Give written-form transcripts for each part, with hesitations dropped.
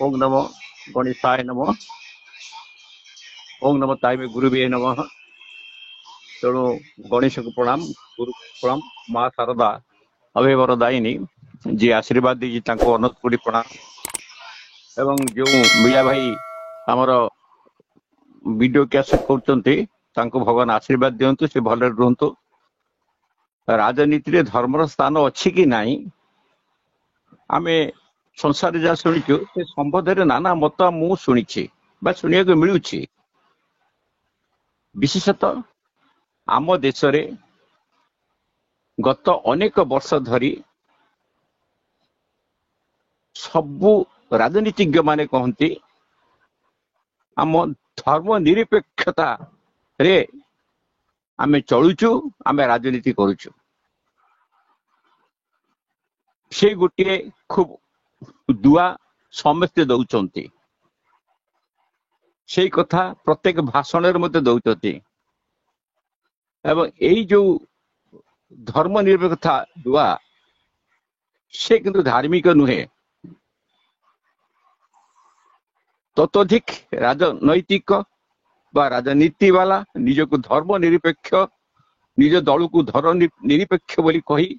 ओम नमो गणेशाय नमः। ओम नमो ताइमे गुरुवे नमः। तेणु गणेश को प्रणाम, गुरु को प्रणाम, माँ शारदा अभय दायिनी जी आशीर्वाद दी अनंत कोटि प्रणाम। एवं जो मीडिया भाई आमर वीडियो कैसेट कर भगवान आशीर्वाद दिंतु, से भले रुहतु। राजनीति रे धर्मर स्थान अच्छी कि नहीं आमे संसार जहाँ शुणु से संबंध में नाना मत मु शुणी बा शुणा मिलूँ। विशेषतः आम देश रे गत अनेक वर्ष धरी सबु राजनीतिज्ञ माने कहती आम धर्म निरपेक्षता रे आमे चलुचु, आमे राजनीति करुचु। से गोटे खूब दुआ समस्ते दौरान से कथा प्रत्येक भाषण मत दौरान एवं यही जो धर्म निरपेक्षता दुआ से किंतु धार्मिक नुहे, ततोधिक राजनैतिक बा राजनीति वाला निज को धर्म निरपेक्ष, निज दल को धर्म निरपेक्ष बोली कही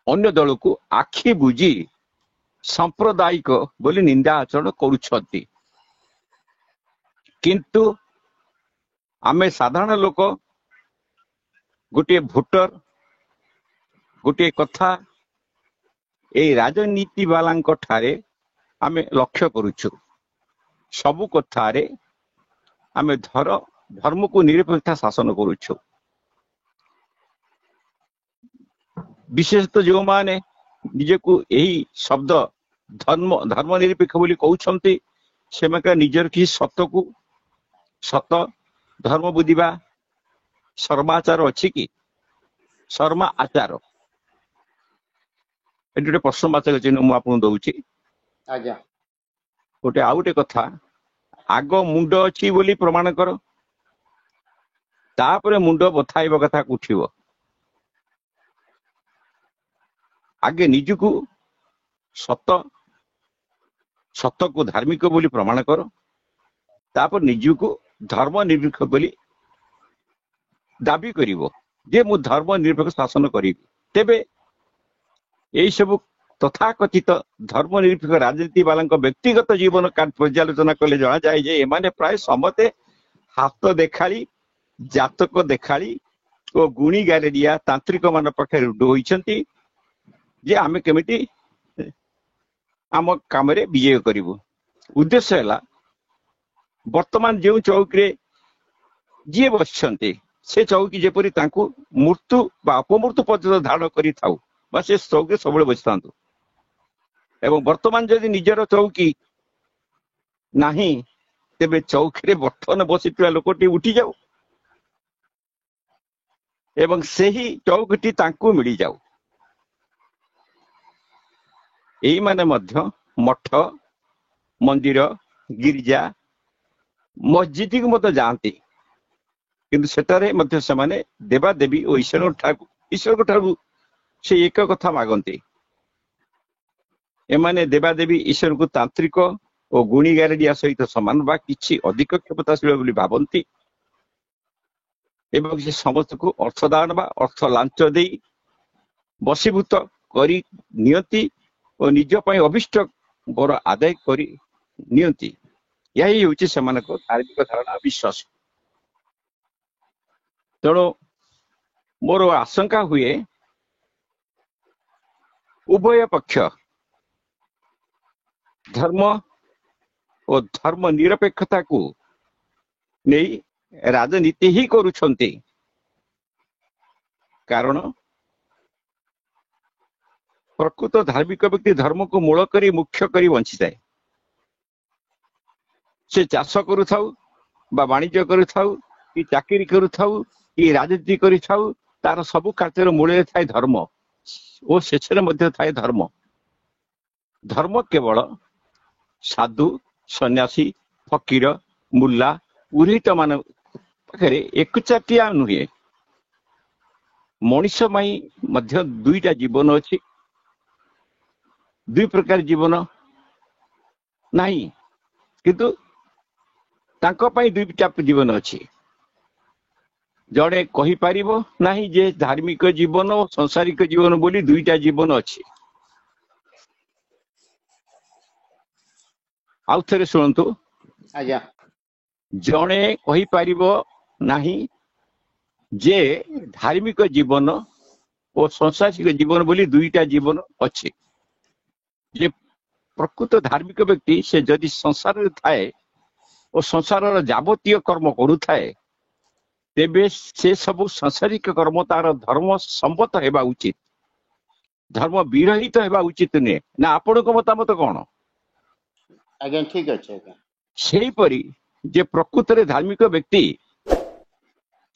अन्य दल को आखि बुझी सांप्रदायिक बोली निंदा आचरण करुछती। किंतु आमे साधारण लोक गोटे भोटर गोटे कथा ए राजनीति वाला ठारे आमे लक्ष्य करुछु। सबु कथारे आमे धर्म को निरपेक्षता शासन करुछु। विशेषतः जो माने निजे को यही शब्द धर्म निरपेक्ष बोली कहउछंती से निजर कि सत को सत धर्म बुझिबा सर्माचार अच्छी कि शर्मा आचार ये गोटे प्रश्नवाचक चिन्ह मुझे दौची। गोटे आउ गोटे कथा आग मुंड अच्छी बोली प्रमाण कर, तापरे मुंड बथाइबा कथा उठिब। आगे निजको सत सत को धार्मिक बोली प्रमाण कर, तापर निजको धर्म निरपेक्ष बोली दाबी करिवो जे मु धर्म निरपेक्ष शासन करी। तेबे यही सब तथाकथित धर्म निरपेक्ष राजनीति वाला व्यक्तिगत जीवन पर्यालोचना कले जना जाए जे एमाने प्राय समते हाथ देखाड़ी जातक देखाड़ी और गुणी गारेडिया तांत्रिक मान पाखे रुढ़ होइछंती जे आमे केमिति आम काम रे विजय करिवो। उद्देश्य है वर्तमान जो चौकी जी बसछंती से चौकी जेपरी तांकु मृत्यु बा अपमृत्यु पर्यंत धारण करी थाउ बा से चौकी सब बसी था। एवं वर्तमान जदि निजर चौकी नाही तेबे चौकी बर्तमान बसी लोकटी उठी जाऊ एवं सही चौकी तांकु मिली जाऊ। यही माने मध्य मठ मंदिर गिरिजा मस्जिद को मत जाती, किंतु सेटारे मध्य से माने देवा देवी और ईश्वर ठारू से एक कथा मागंती। एमाने देवा देवी ईश्वर को तांत्रिक और गुणी गारेडिया सहित समान बा किछि अधिक क्षमताशील बोली भावंती एवं से समस्त को अर्थदान बा अर्थ लांच दे बसीभूत करी नियति और निज पई अभिष्ट बर आदाय करी नियति। यही हूँ से धार्मिक धारणा विश्वास। तेणु मोर आशंका हुए उभय पक्ष धर्म और धर्म निरपेक्षता को नहीं राजनीति ही करुछंती। कारण प्रकृत धार्मिक व्यक्ति धर्म को मूल करी मुख्य करी बंची जाए। से चाष करुथाउ बा वाणिज्य करुथाउ कि चाकरी करुथाउ कि राजनीति करुथाउ तार सबु कार्य मूल थाए धर्म और शेषे मध्य थाए धर्म। धर्म केवल साधु सन्यासी फकीर मुल्ला पुरोहित मान पाखे एकचाटिया नुहे। मनीष माई मध्य दुईटा जीवन अच्छी, दुई प्रकार जीवन ନାହିଁ, କିନ୍ତୁ ତାଙ୍କ ପାଇଁ ଦୁଇଟା ଜୀବନ ଅଛି। ଜଣେ କହିପାରିବ ନାହିଁ ଯେ ଧାର୍ମିକ ଜୀବନ ଓ ସଂସାରିକ ଜୀବନ ବୋଲି ଦୁଇଟା ଜୀବନ ଅଛି। ଆଉ ଥରେ ଶୁଣନ୍ତୁ, ଆଜ୍ଞା ଜଣେ କହିପାରିବ ନାହିଁ ଯେ ଧାର୍ମିକ ଜୀବନ ଓ ସଂସାରିକ ଜୀବନ ବୋଲି ଦୁଇଟା ଜୀବନ ଅଛି। ଯେ ପ୍ରକୃତ ଧାର୍ମିକ ବ୍ୟକ୍ତି ସେ ଯଦି ସଂସାରରେ ଥାଏ ଓ ସଂସାରର ଯାବତୀୟ କର୍ମ କରୁଥାଏ, ତେବେ ସେ ସବୁ ସଂସାରିକ କର୍ମ ତାର ଧର୍ମ ସମ୍ମତ ହେବା ଉଚିତ, ଧର୍ମ ବିରହିତ ହେବା ଉଚିତ ନୁହେଁ। ନା ଆପଣଙ୍କ ମତାମତ କଣ? ଆଜ୍ଞା ଠିକ ଅଛି ଆଜ୍ଞା। ସେହିପରି ଯେ ପ୍ରକୃତରେ ଧାର୍ମିକ ବ୍ୟକ୍ତି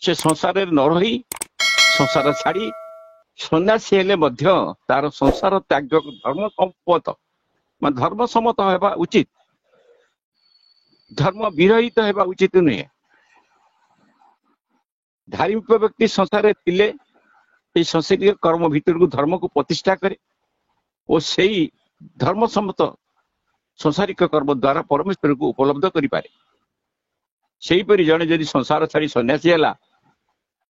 ସେ ସଂସାରରେ ନ ରହି ସଂସାର ଛାଡି ସନ୍ନ୍ୟାସୀ ହେଲେ ମଧ୍ୟ ତାର ସଂସାର ତ୍ୟାଗ ଧର୍ମ ସମ୍ମତ ମାନେ ଧର୍ମ ସମ୍ମତ ହେବା ଉଚିତ, ଧର୍ମ ବିରହିତ ହେବା ଉଚିତ ନୁହେଁ। ଧାର୍ମିକ ବ୍ୟକ୍ତି ସଂସାରରେ ଥିଲେ ସେଇ ସଂସାରିକ କର୍ମ ଭିତରକୁ ଧର୍ମକୁ ପ୍ରତିଷ୍ଠା କରେ ଓ ସେଇ ଧର୍ମ ସମ୍ମତ ସଂସାରିକ କର୍ମ ଦ୍ୱାରା ପରମେଶ୍ୱରକୁ ଉପଲବ୍ଧ କରିପାରେ। ସେହିପରି ଜଣେ ଯଦି ସଂସାର ଛାଡି ସନ୍ନ୍ୟାସୀ ହେଲା,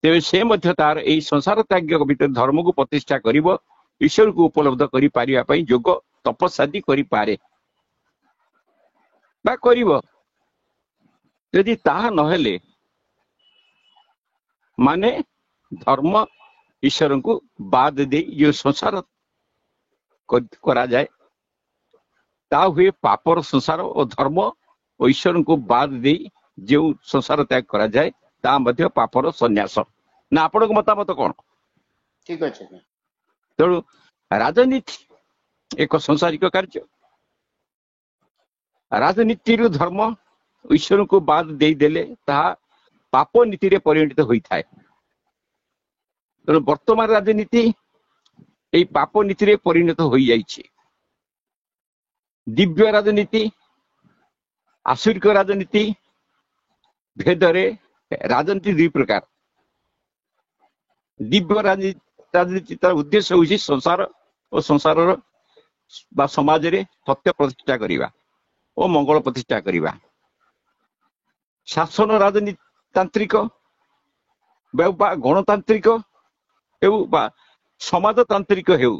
ତେବେ ସେ ମଧ୍ୟ ତାର ଏଇ ସଂସାର ତ୍ୟାଗ ଭିତରେ ଧର୍ମକୁ ପ୍ରତିଷ୍ଠା କରିବ, ଈଶ୍ୱରକୁ ଉପଲବ୍ଧ କରିପାରିବା ପାଇଁ ଯୋଗ ତପସ୍ୟାଦି କରିପାରେ ବା କରିବ। ଯଦି ତାହା ନହେଲେ ମାନେ ଧର୍ମ ଈଶ୍ୱରଙ୍କୁ ବାଦ ଦେଇ ଯୋଉ ସଂସାର କରାଯାଏ ତାହା ହୁଏ ପାପର ସଂସାର ଓ ଧର୍ମ ଓ ଈଶ୍ୱରଙ୍କୁ ବାଦ ଦେଇ ଯେଉଁ ସଂସାର ତ୍ୟାଗ କରାଯାଏ ତାହା ମଧ୍ୟ ପାପର ସନ୍ନ୍ୟାସ। ନା ଆପଣଙ୍କ ମତାମତ କଣ? ଠିକ ଅଛି ଆଜ୍ଞା। ତେଣୁ ରାଜନୀତି ଏକ ସଂସାରିକ କାର୍ଯ୍ୟ, ରାଜନୀତିରୁ ଧର୍ମ ଈଶ୍ୱରଙ୍କୁ ବାଦ ଦେଇଦେଲେ ତାହା ପାପ ନୀତିରେ ପରିଣତ ହୋଇଥାଏ। ତେଣୁ ବର୍ତ୍ତମାନ ରାଜନୀତି ଏଇ ପାପ ନୀତିରେ ପରିଣତ ହୋଇଯାଇଛି। ଦିବ୍ୟ ରାଜନୀତି ଆସୁରିକ ରାଜନୀତି ଭେଦରେ ରାଜନୀତି ଦୁଇ ପ୍ରକାର। ଦିବ୍ୟ ରାଜନୀତି ତାର ଉଦ୍ଦେଶ୍ୟ ହେଉଛି ସଂସାର ଓ ସଂସାରର ବା ସମାଜରେ ସତ୍ୟ ପ୍ରତିଷ୍ଠା କରିବା ଓ ମଙ୍ଗଳ ପ୍ରତିଷ୍ଠା କରିବା। ଶାସନ ରାଜନୀତିତାନ୍ତ୍ରିକ ବା ଗଣତାନ୍ତ୍ରିକ ହେଉ ବା ସମାଜତାନ୍ତ୍ରିକ ହେଉ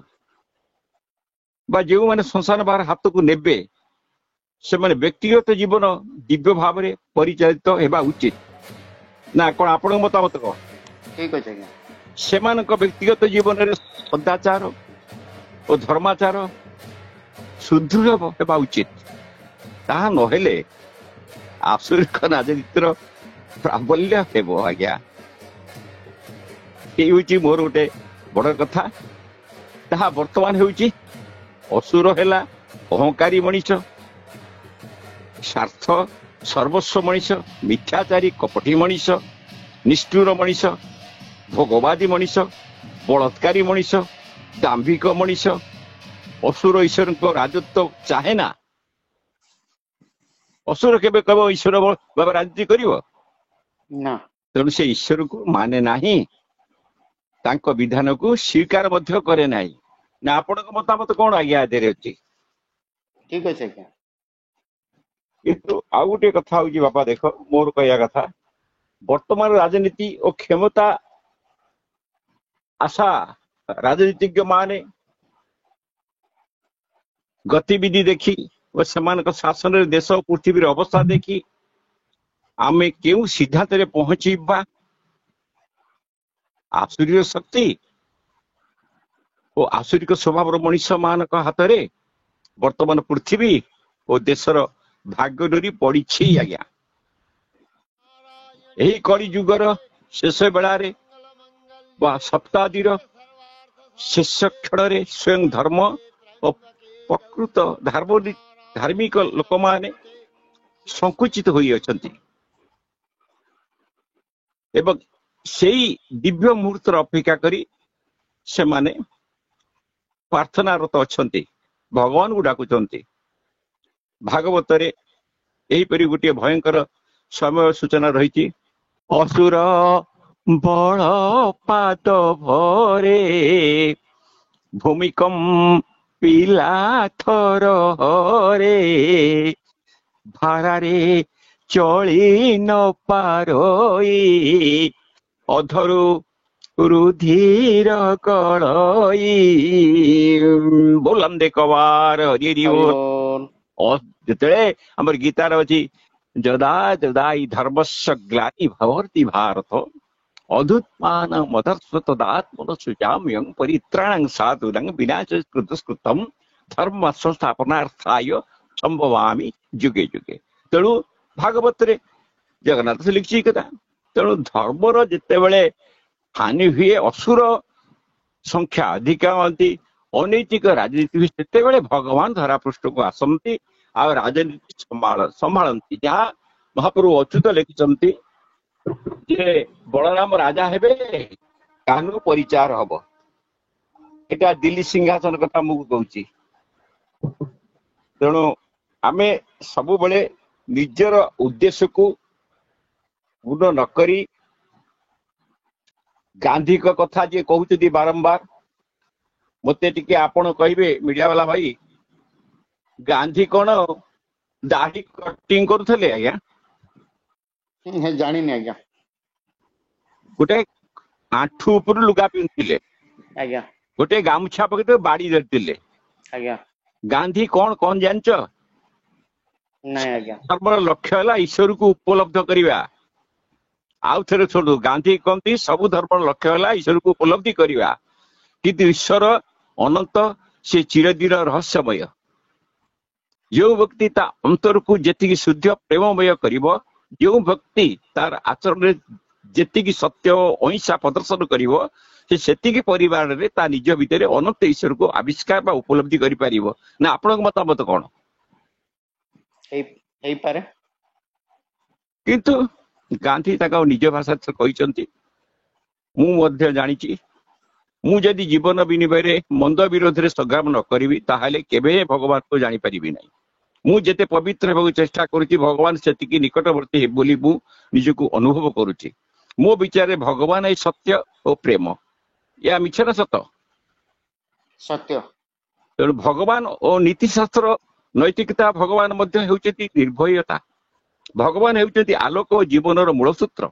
ବା ଯେଉଁମାନେ ସଂସାର ବାହାର ହାତକୁ ନେବେ ସେମାନେ ବ୍ୟକ୍ତିଗତ ଜୀବନ ଦିବ୍ୟ ଭାବରେ ପରିଚାଳିତ ହେବା ଉଚିତ। ନା କଣ ଆପଣଙ୍କ ମତାମତ କଣ? ଠିକ ଅଛି ଆଜ୍ଞା। ସେମାନଙ୍କ ବ୍ୟକ୍ତିଗତ ଜୀବନରେ ସଦାଚାର ଓ ଧର୍ମାଚାର ସୁଦୃଢ ହେବା ଉଚିତ। ତାହା ନହେଲେ ଆସୁରିକ ରାଜନୀତିର ପ୍ରାବଲ୍ୟ ହେବ। ଆଜ୍ଞା, ଏଇ ହଉଛି ମୋର ଗୋଟେ ବଡ କଥା। ତାହା ବର୍ତ୍ତମାନ ହେଉଛି ଅସୁର ହେଲା ଅହଙ୍କାରୀ ମଣିଷ, ସ୍ୱାର୍ଥ ସର୍ବସ୍ୱ ମଣିଷ, ମିଥ୍ୟାଚାରୀ କପଟୀ ମଣିଷ, ନିଷ୍ଠୁର ମଣିଷ, ଭୋଗବାଦୀ ମଣିଷ, ବଳତ୍କାରୀ ମଣିଷ, ଦାମ୍ଭିକ ମଣିଷ। ଅସୁର ଈଶ୍ୱରଙ୍କ ରାଜତ୍ୱ ଚାହେଁ ନା। ଅସୁର କେବେ କେବ ଈଶ୍ୱର ଭାବେ ରାଜନୀତି କରିବ ନା। ତେଣୁ ସେ ଈଶ୍ୱରକୁ ମାନେ ନାହିଁ, ତାଙ୍କ ବିଧାନକୁ ସ୍ୱୀକାର ମଧ୍ୟ କରେ ନାହିଁ। ନା ଆପଣଙ୍କ ମତାମତ କଣ ଆଜ୍ଞା ଏଥିରେ ଅଛି? ଠିକ ଅଛି ଆଜ୍ଞା। କିନ୍ତୁ ଆଉ ଗୋଟେ କଥା ହଉଛି ବାପା, ଦେଖ ମୋର କହିବା କଥା, ବର୍ତ୍ତମାନ ରାଜନୀତି ଓ କ୍ଷମତା ଆଶା ରାଜନୀତିଜ୍ଞ ମାନେ ଗତିବିଧି ଦେଖି ଓ ସେମାନଙ୍କ ଶାସନରେ ଦେଶ ଓ ପୃଥିବୀର ଅବସ୍ଥା ଦେଖି ଆମେ କେଉଁ ସିଦ୍ଧାନ୍ତରେ ପହଞ୍ଚିବା? ଆସୁରିକ ଶକ୍ତି ଓ ଆସୁରିକ ସ୍ୱଭାବର ମଣିଷ ମାନଙ୍କ ହାତରେ ବର୍ତ୍ତମାନ ପୃଥିବୀ ଓ ଦେଶର ଭାଗଡୋରି ପଡିଛି। ଆଜ୍ଞା, ଏହି କଳି ଯୁଗର ଶେଷ ବେଳାରେ ବା ଶତାବ୍ଦୀର ଶେଷ କ୍ଷଣରେ ସ୍ୱୟଂ ଧର୍ମ ଓ ପ୍ରକୃତ ଧାର୍ମିକ ଲୋକମାନେ ସଂକୁଚିତ ହୋଇଅଛନ୍ତି ଏବଂ ସେଇ ଦିବ୍ୟ ମୁହୂର୍ତ୍ତର ଅପେକ୍ଷା କରି ସେମାନେ ପ୍ରାର୍ଥନାରତ ଅଛନ୍ତି, ଭଗବାନଙ୍କୁ ଡାକୁଛନ୍ତି। ଭାଗବତରେ ଏହିପରି ଗୋଟିଏ ଭୟଙ୍କର ସମୟ ସୂଚନା ରହିଛି। ଅସୁର ବଳ ପାଦ ଭରେ ଭୂମିକମ୍ପ ପିଲା ଥର ରେ ଭାରାରେ ଚଳି ନ ପାରଇ ଅଧରୁ ରୁଧିର କଳଇ ବୋଲନ୍ଦେ କବାର ହରି हरि ବୋଲ। बोल। ଯେତେବେଳେ ଆମର ଗୀତାର ଅଛି ଯଦା ଯଦା ଇ ଧର୍ମସ୍ୟ ଗ୍ଲାନି ଭବତି ଭାରତ ଅଧୁତ୍ମାନ ମଦର୍ଶ୍ୱତଦାତ୍ମନ ସୁଜାମ୍ୟଂ ପରିତ୍ରାଣଂ ସାଧୁରଂ ବିନାଶ କୃତସ୍କୃତଂ ଧର୍ମ ସଂସ୍ଥାପନାର୍ଥାୟ ସମ୍ଭବାମି ଯୁଗେ ଯୁଗେ। ତେଣୁ ଭାଗବତରେ ଜଗନ୍ନାଥ ଲିଖିଛି ଏ କଥା। ତେଣୁ ଧର୍ମର ଯେତେବେଳେ ହାନି ହୁଏ, ଅସୁର ସଂଖ୍ୟା ଅଧିକା ହୁଅନ୍ତି, ଅନୈତିକ ରାଜନୀତି ହୁଏ, ସେତେବେଳେ ଭଗବାନ ଧରାପୃଷ୍ଠକୁ ଆସନ୍ତି ଆଉ ରାଜନୀତି ସମ୍ଭାଳନ୍ତି। ଯାହା ମହାପ୍ରଭୁ ଅଚ୍ୟୁତ ଲେଖିଛନ୍ତି ଯେ ବଳରାମ ରାଜା ହେବେ, କାହ୍ନୁ ପରିଚାର ହବ। ଏଟା ଦିଲ୍ଲୀ ସିଂହାସନ କଥା ମୁଁ କହୁଛି। ତେଣୁ ଆମେ ସବୁବେଳେ ନିଜର ଉଦ୍ଦେଶ୍ୟକୁ ପୂର୍ଣ୍ଣ ନ କରି ଗାନ୍ଧୀଙ୍କ କଥା ଯିଏ କହୁଛନ୍ତି ବାରମ୍ବାର, ମତେ ଟିକେ ଆପଣ କହିବେ ମିଡିଆ ବାଲା ଭାଇ, ଗାନ୍ଧୀ କଣ ଦାଢି କଟିଂ କରୁଥିଲେ ଆଜ୍ଞା? ଜାଣିନି ଆଜ୍ଞା। ଗୋଟେ ଆଣ୍ଠୁ ଉପରୁ ଲୁଗା ପିନ୍ଧୁଥିଲେ, ଆଜ୍ଞା ଗୋଟେ ଗାମୁଛା ପକେଇଥିଲେ, ବାଡି ଧରିଥିଲେ। ଆଜ୍ଞା। ଗାନ୍ଧୀ କଣ କଣ ଜାଣିଛ? ନାଇଁ ଆଜ୍ଞା। ଧର୍ମର ଲକ୍ଷ୍ୟ ହେଲା ଈଶ୍ୱରକୁ ଉପଲବ୍ଧ କରିବା। ଆଉ ଥରେ ଶୁଣୁ, ଗାନ୍ଧୀ କହନ୍ତି ସବୁ ଧର୍ମର ଲକ୍ଷ୍ୟ ହେଲା ଈଶ୍ୱରକୁ ଉପଲବ୍ଧି କରିବା, କିନ୍ତୁ ଈଶ୍ୱର ଅନନ୍ତ, ସେ ଚିରଦିନ ରହସ୍ୟମୟ। ଯେଉଁ ବ୍ୟକ୍ତି ତା ଅନ୍ତରକୁ ଯେତିକି ଶୁଦ୍ଧ ପ୍ରେମମୟ କରିବ, ଯେଉଁ ବ୍ୟକ୍ତି ତାର ଆଚରଣରେ ଯେତିକି ସତ୍ୟ ଓ ଅହିଂସା ପ୍ରଦର୍ଶନ କରିବ, ସେ ସେତିକି ପରିମାଣରେ ତା ନିଜ ଭିତରେ ଅନନ୍ତ ଈଶ୍ୱରକୁ ଆବିଷ୍କାର ବା ଉପଲବ୍ଧି କରିପାରିବ। ନା ଆପଣଙ୍କ ମତାମତ କଣ? ହେଇପାରେ। କିନ୍ତୁ ଗାନ୍ଧୀ ତାଙ୍କ ନିଜ ଭାଷାରେ କହିଛନ୍ତି, ମୁଁ ମଧ୍ୟ ଜାଣିଛି, ମୁଁ ଯଦି ଜୀବନ ବିନିମୟରେ ମନ୍ଦ ବିରୋଧରେ ସଂଗ୍ରାମ ନ କରିବି ତାହେଲେ କେବେ ଭଗବାନଙ୍କୁ ଜାଣିପାରିବି ନାହିଁ। ମୁଁ ଯେତେ ପବିତ୍ର ହେବାକୁ ଚେଷ୍ଟା କରୁଛି, ଭଗବାନ ସେତିକି ନିକଟବର୍ତ୍ତୀ ହେବେ ବୋଲି ମୁଁ ନିଜକୁ ଅନୁଭବ କରୁଛି। ମୋ ବିଚାରରେ ଭଗବାନ ଏଇ ସତ୍ୟ ଓ ପ୍ରେମ। ଏହା ମିଛ ନା ସତ? ସତ୍ୟ। ତେଣୁ ଭଗବାନ ଓ ନୀତିଶାସ୍ତ୍ର, ନୈତିକତା, ଭଗବାନ ମଧ୍ୟ ହେଉଛନ୍ତି ନିର୍ଭୟତା। ଭଗବାନ ହେଉଛନ୍ତି ଆଲୋକ ଓ ଜୀବନର ମୂଳ ସୂତ୍ର।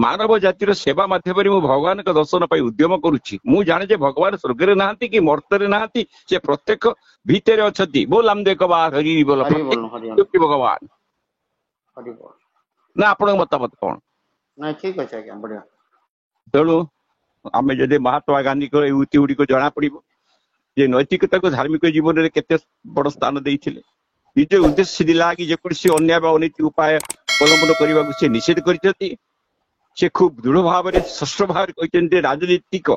ମାନବ ଜାତିର ସେବା ମାଧ୍ୟମରେ ମୁଁ ଭଗବାନଙ୍କ ଦର୍ଶନ ପାଇଁ ଉଦ୍ୟମ କରୁଛି। ମୁଁ ଜାଣେ ଯେ ଭଗବାନ ସ୍ୱର୍ଗରେ ନାହାନ୍ତି କି ମର୍ତ୍ତରେ ନାହାନ୍ତି, ସେ ପ୍ରତ୍ୟେକ ଭିତରେ ଅଛନ୍ତି। ବୋଲ ରାମଦେବ ବାହାର ହରି ବୋଲ, ହରି ବୋଲ ହରି ବୋଲ ଭଗବାନ। ହରି ବୋଲ। ନା ଆପଣଙ୍କ ମତାମତ କଣ? ନାଇଁ ଠିକ ଅଛି ଆଜ୍ଞା, ବଢିଆ। ତେଣୁ ଆମେ ଯଦି ମହାତ୍ମା ଗାନ୍ଧୀଙ୍କର ଏଇ ଉକ୍ତି ଗୁଡିକ ଜଣା ପଡିବ ଯେ ନୈତିକତାକୁ ଧାର୍ମିକ ଜୀବନରେ କେତେ ବଡ ସ୍ଥାନ ଦେଇଥିଲେ। ନିଜ ଉଦ୍ଦେଶ୍ୟ ଲାଗି ଯେକୌଣସି ଅନ୍ୟାୟ ବା ଅନୈତିକ ଉପାୟ ଅବଲମ୍ବନ କରିବାକୁ ସେ ନିଷେଧ କରିଛନ୍ତି। ସେ ଖୁବ ଦୃଢ ଭାବରେ, ସ୍ପଷ୍ଟ ଭାବରେ କହିଛନ୍ତି ଯେ ରାଜନୈତିକ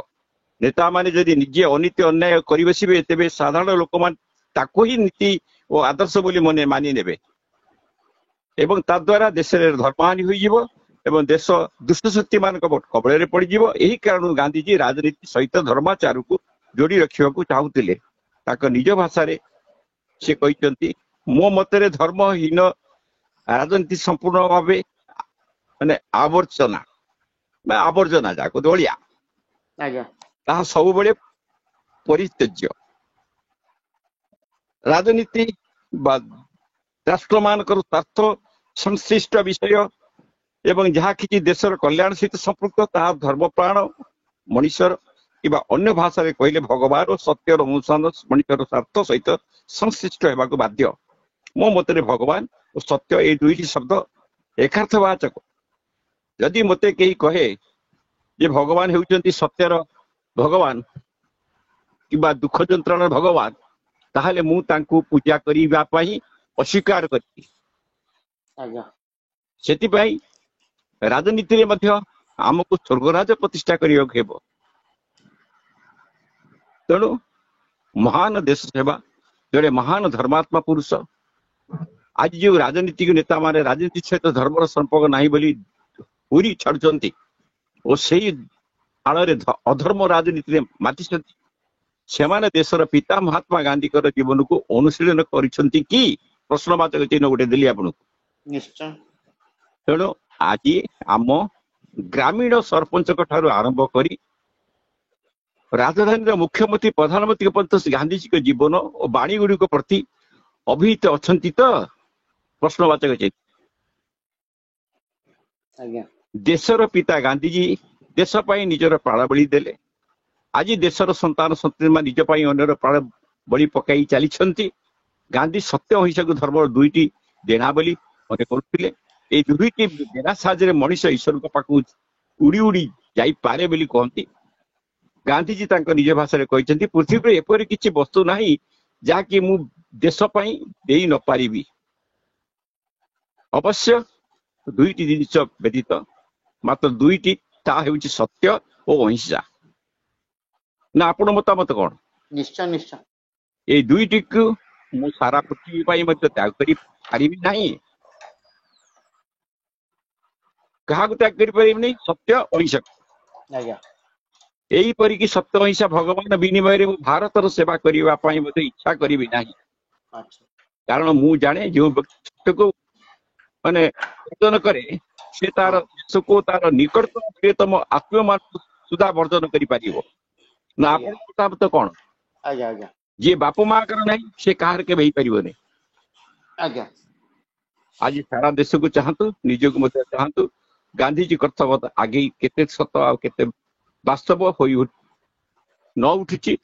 ନେତାମାନେ ଯଦି ନିଜେ ଅନୀତି ଅନ୍ୟାୟ କରି ବସିବେ, ତେବେ ସାଧାରଣ ଲୋକମାନେ ତାକୁ ହିଁ ନୀତି ଓ ଆଦର୍ଶ ବୋଲି ମାନି ନେବେ ଏବଂ ତା ଦ୍ୱାରା ଦେଶରେ ଧର୍ମହାନି ହୋଇଯିବ ଏବଂ ଦେଶ ଦୁଷ୍ଟ ଶକ୍ତି ମାନଙ୍କ କବଳରେ ପଡିଯିବ। ଏହି କାରଣରୁ ଗାନ୍ଧୀଜୀ ରାଜନୀତି ସହିତ ଧର୍ମାଚାରକୁ ଯୋଡି ରଖିବାକୁ ଚାହୁଁଥିଲେ। ତାଙ୍କ ନିଜ ଭାଷାରେ ସେ କହିଛନ୍ତି, ମୋ ମତରେ ଧର୍ମହୀନ ରାଜନୀତି ସମ୍ପୂର୍ଣ୍ଣ ଭାବେ ମାନେ ଆବର୍ଜନା ଯାହାକୁ ଦଳିଆ, ଆଜ୍ଞା ତାହା ସବୁବେଳେ ପରିତ୍ୟଜ୍ୟ। ରାଜନୀତି ବା ରାଷ୍ଟ୍ରମାନଙ୍କର ସ୍ୱାର୍ଥ ସଂଶ୍ଳିଷ୍ଟ ବିଷୟ ଏବଂ ଯାହା କିଛି ଦେଶର କଲ୍ୟାଣ ସହିତ ସମ୍ପୃକ୍ତ, ତାହା ଧର୍ମପ୍ରାଣ ମଣିଷର କିମ୍ବା ଅନ୍ୟ ଭାଷାରେ କହିଲେ ଭଗବାନ ଓ ସତ୍ୟର ଅନୁସନ୍ଧାନ ମଣିଷର ସ୍ୱାର୍ଥ ସହିତ ସଂଶ୍ଳିଷ୍ଟ ହେବାକୁ ବାଧ୍ୟ। ମୋ ମତରେ ଭଗବାନ ଓ ସତ୍ୟ ଏଇ ଦୁଇଟି ଶବ୍ଦ ଏକାର୍ଥବାଚକ। ଯଦି ମତେ କେହି କହେ ଯେ ଭଗବାନ ହେଉଛନ୍ତି ସତ୍ୟର ଭଗବାନ କିମ୍ବା ଦୁଃଖ ଯନ୍ତ୍ରଣାର ଭଗବାନ, ତାହେଲେ ମୁଁ ତାଙ୍କୁ ପୂଜା କରିବା ପାଇଁ ଅସ୍ୱୀକାର କରିବି। ଆଜ୍ଞା। ସେଥିପାଇଁ ରାଜନୀତିରେ ମଧ୍ୟ ଆମକୁ ସ୍ୱର୍ଗରାଜ ପ୍ରତିଷ୍ଠା କରିବାକୁ ହେବ। ତେଣୁ ମହାନ ଦେଶ ସେବା, ଜଣେ ମହାନ ଧର୍ମାତ୍ମା ପୁରୁଷ। ଆଜି ଯୋଉ ରାଜନୀତିକ ନେତାମାନେ ରାଜନୀତି ସହିତ ଧର୍ମର ସମ୍ପର୍କ ନାହିଁ ବୋଲି ପୁରୀ ଛାଡୁଛନ୍ତି ଓ ସେଇ ଆଳରେ ଅଧର୍ମ ରାଜନୀତିରେ ମାତିଛନ୍ତି, ସେମାନେ ଦେଶର ପିତା ମହାତ୍ମା ଗାନ୍ଧୀଙ୍କର ଜୀବନକୁ ଅନୁଶୀଳନ କରିଛନ୍ତି କି? ପ୍ରଶ୍ନବାଚକ ଚିହ୍ନ ଗୋଟେ ଦେଲି ଆପଣଙ୍କୁ। ନିଶ୍ଚୟ। ତେଣୁ ଆଜି ଆମ ଗ୍ରାମୀଣ ସରପଞ୍ଚଙ୍କ ଠାରୁ ଆରମ୍ଭ କରି ରାଜଧାନୀର ମୁଖ୍ୟମନ୍ତ୍ରୀ ପ୍ରଧାନମନ୍ତ୍ରୀ ପର୍ଯ୍ୟନ୍ତ ଗାନ୍ଧିଜୀଙ୍କ ଜୀବନ ଓ ବାଣୀ ଗୁଡିକ ପ୍ରତି ଅଭିହିତ ଅଛନ୍ତି ତ? ପ୍ରଶ୍ନବାଚକ ଚିହ୍ନ। ଆଜ୍ଞା ଦେଶର ପିତା ଗାନ୍ଧିଜୀ ଦେଶ ପାଇଁ ନିଜର ପ୍ରାଣ ବଳି ଦେଲେ। ଆଜି ଦେଶର ସନ୍ତାନ ସନ୍ତତିମାନେ ନିଜ ପାଇଁ ଅନ୍ୟର ପ୍ରାଣ ବଳି ପକାଇ ଚାଲିଛନ୍ତି। ଗାନ୍ଧୀ ସତ୍ୟ ଅହିଂସାକୁ ଧର୍ମର ଦୁଇଟି ଦେଣା ବୋଲି ମନେ କରୁଥିଲେ। ଏଇ ଦୁଇଟି ଦେଣା ସାହାଯ୍ୟରେ ମଣିଷ ଈଶ୍ୱରଙ୍କ ପାଖକୁ ଉଡି ଉଡି ଯାଇପାରେ ବୋଲି କହନ୍ତି। ଗାନ୍ଧିଜୀ ତାଙ୍କ ନିଜ ଭାଷାରେ କହିଛନ୍ତି, ପୃଥିବୀରେ ଏପରି କିଛି ବସ୍ତୁ ନାହିଁ ଯାହାକି ମୁଁ ଦେଶ ପାଇଁ ଦେଇ ନ ପାରିବି। ଅବଶ୍ୟ ଦୁଇଟି ଜିନିଷ ବ୍ୟତୀତ ମାତ୍ର ଦୁଇଟି, ତାହା ହେଉଛି ସତ୍ୟ ଓ ଅହିଂସା। ନା ଆପଣ ମତାମତ କଣ? ନିଶ୍ଚୟ ନିଶ୍ଚୟ ଏଇ ଦୁଇଟିକୁ ମୁଁ ସାରା ପୃଥିବୀ ପାଇଁ ମଧ୍ୟ ତ୍ୟାଗ କରିପାରିବି ନାହିଁ। କାହାକୁ ତ୍ୟାଗ କରିପାରିବିନି? ସତ୍ୟ ଅହିଂସା। ଆଜ୍ଞା ଏହିପରିକି ସତ୍ୟ ଅହିଂସା ଭଗବାନ ବିନିମୟରେ ମୁଁ ଭାରତର ସେବା କରିବା ପାଇଁ ମଧ୍ୟ ଇଚ୍ଛା କରିବି ନାହିଁ। ଆଚ୍ଛା କାରଣ ମୁଁ ଜାଣେ ଯେଉଁ ବ୍ୟକ୍ତିକୁ ମାନେ ବର୍ଜନ କରେ ସେ ତାର ଦେଶକୁ ତାର ନିକଟତମ ପ୍ରିୟତମ ଆତ୍ମୀୟମାନଙ୍କୁ ସୁଦ୍ଧା ବର୍ଜନ କରିପାରିବ। ନା ଆଜ୍ଞା ଆପଣଙ୍କ ମତାମତ କଣ? ଆଜ୍ଞା ଆଜ୍ଞା ଯିଏ ବାପ ମାଙ୍କର ନାହିଁ ସେ କାହାର କେବେ ହେଇପାରିବନି। ଆଜ୍ଞା ଆଜି ସାରା ଦେଶକୁ ଚାହାନ୍ତୁ, ନିଜକୁ ମଧ୍ୟ ଚାହାନ୍ତୁ। ଗାନ୍ଧିଜୀ କର୍ତ୍ତବ୍ୟ ଆଗେଇ କେତେ ସତ ଆଉ କେତେ ବାସ୍ତବ ହୋଇ ନ ଉଠୁଛି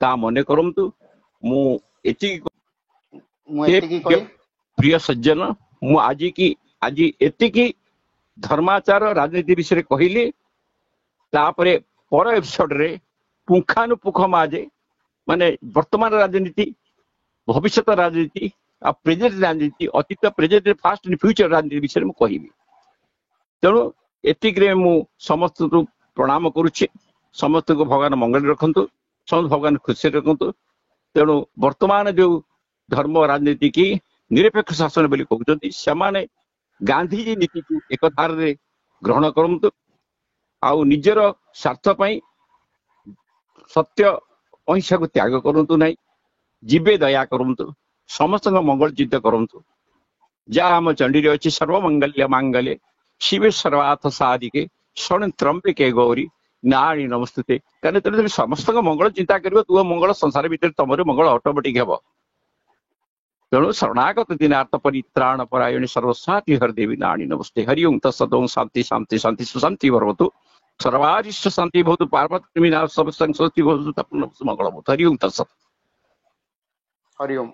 ତା ମନେ କରନ୍ତୁ। ମୁଁ ଏତିକି ମୁଁ ଏତିକି କହି ପ୍ରିୟ ସଜ୍ଜନ, ମୁଁ ଆଜି ଏତିକି ଧର୍ମାଚାର ରାଜନୀତି ବିଷୟରେ କହିଲି। ତାପରେ ପର ଏପିସୋଡରେ ପୁଙ୍ଖାନୁପୁଙ୍ଖ ମାନେ ବର୍ତ୍ତମାନ ରାଜନୀତି, ଭବିଷ୍ୟତ ରାଜନୀତି ଆଉ ପ୍ରେଜେଣ୍ଟ ରାଜନୀତି, ଅତୀତ ପ୍ରେଜେଣ୍ଟ ପାଷ୍ଟ ଫ୍ୟୁଚର ରାଜନୀତି ବିଷୟରେ ମୁଁ କହିବି। ତେଣୁ ଏତିକିରେ ମୁଁ ସମସ୍ତଙ୍କୁ ପ୍ରଣାମ କରୁଛି। ସମସ୍ତଙ୍କୁ ଭଗବାନ ମଙ୍ଗଳରେ ରଖନ୍ତୁ, ସମସ୍ତ ଭଗବାନ ଖୁସିରେ ରଖନ୍ତୁ। ତେଣୁ ବର୍ତ୍ତମାନ ଯୋଉ ଧର୍ମ ରାଜନୀତି କି ନିରପେକ୍ଷ ଶାସନ ବୋଲି କହୁଛନ୍ତି, ସେମାନେ ଗାନ୍ଧିଜୀ ନୀତିକୁ ଏକଧାରରେ ଗ୍ରହଣ କରନ୍ତୁ ଆଉ ନିଜର ସ୍ୱାର୍ଥ ପାଇଁ ସତ୍ୟ ଅହିଂସାକୁ ତ୍ୟାଗ କରନ୍ତୁ ନାହିଁ। ଜୀବେ ଦୟା କରନ୍ତୁ, ସମସ୍ତଙ୍କ ମଙ୍ଗଳ ଚିନ୍ତା କରନ୍ତୁ। ଯାହା ଆମ ଚଣ୍ଡୀରେ ଅଛି, ସର୍ବମଙ୍ଗଲ୍ୟ ମାଙ୍ଗଲ୍ୟ ଶିବେ ସର୍ବାର୍ଥ ସାଧିକେ ଶରଣ୍ୟେ ତ୍ର୍ୟମ୍ବକେ ଗୌରୀ ନାରାୟଣୀ ନମସ୍ତୁତେ। କାରଣ ତେଣୁ ସମସ୍ତଙ୍କ ମଙ୍ଗଳ ଚିନ୍ତା କରିବ, ତୁମ ମଙ୍ଗଳ ସଂସାର ଭିତରେ ତମର ମଙ୍ଗଳ ଅଟୋମେଟିକ ହେବ। ତେଣୁ ଶରଣାଗତ ଦିନାର୍ଥ ପରିତ୍ରାଣ ପରାୟଣୀ ସର୍ବସାଥି ହରଦେବୀ ନାରାୟଣୀ ନମସ୍ତେ। ହରି ଓಂ ତତ୍ସତ୍। ଓಂ ଶାନ୍ତି ଶାନ୍ତି ଶାନ୍ତି ସୁଶାନ୍ତି ଭବତୁ। सर्वारिष्ट शांति भवतु। पार्वती सब स्वस्ति भवतु। मङ्गल भवतु। हरि ओं तत्सत्। हरि ओम।